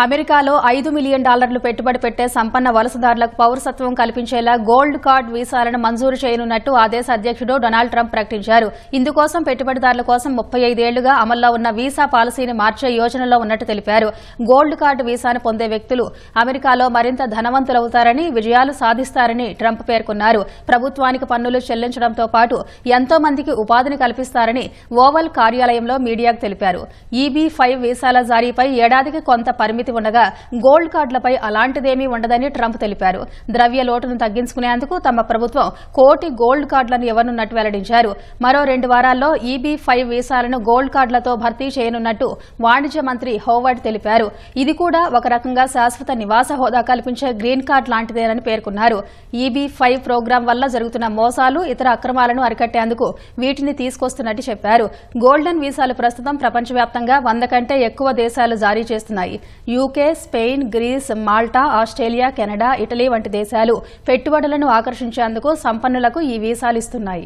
అమెరికాలో $5 మిలియన్ పెట్టుబడి పెట్టే సంపన్న వలసదారులకు పౌరసత్వం కల్పించేలా గోల్డ్ కార్డ్ వీసాలను మంజూరు చేయనున్నట్టు ఆ దేశ అధ్యక్షుడు డొనాల్డ్ ట్రంప్ ప్రకటించారు. ఇందుకోసం పెట్టుబడిదారుల కోసం 35 ఏళ్లుగా అమల్లో ఉన్న వీసా పాలసీని మార్చే యోచనలో ఉన్నట్టు తెలిపారు. గోల్డ్ కార్డు వీసాను పొందే వ్యక్తులు అమెరికాలో మరింత ధనవంతులవుతారని, విజయాలు సాధిస్తారని ట్రంప్ పేర్కొన్నారు. ప్రభుత్వానికి పన్నులు చెల్లించడంతో పాటు ఎంతో మందికి ఉపాధిని కల్పిస్తారని ఓవల్ కార్యాలయంలో మీడియాకు తెలిపారు. EB-5 వీసాల జారీపై ఏడాదికి కొంత పరిమితి ఉండగా గోల్డ్ కార్డులపై అలాంటిదేమీ ఉండదని ట్రంప్ తెలిపారు. ద్రవ్య లోటును తగ్గించుకునేందుకు తమ ప్రభుత్వం 1 కోటి గోల్డ్ కార్డులను ఇవ్వనున్నట్టు వెల్లడించారు. మరో 2 వారాల్లో EB-5 వీసాలను గోల్డ్ కార్డులతో భర్తీ చేయనున్నట్టు వాణిజ్య మంత్రి హోవర్డ్ తెలిపారు. ఇది కూడా ఒక రకంగా శాశ్వత నివాస హోదా కల్పించే గ్రీన్ కార్డ్ లాంటిదేనని పేర్కొన్నారు. EB-5 ప్రోగ్రాం వల్ల జరుగుతున్న మోసాలు, ఇతర అక్రమాలను అరికట్టేందుకు వీటిని తీసుకొస్తున్నట్టు చెప్పారు. గోల్డెన్ వీసాలు ప్రస్తుతం ప్రపంచవ్యాప్తంగా 100 కంటే ఎక్కువ దేశాలు జారీ చేస్తున్నాయి. UK, Spain, Greece, Malta, Australia, Canada, Italy వంటి దేశాలు పెట్టుబడులను ఆకర్షించేందుకు సంపన్నులకు ఈ వీసాలు ఇస్తున్నాయి.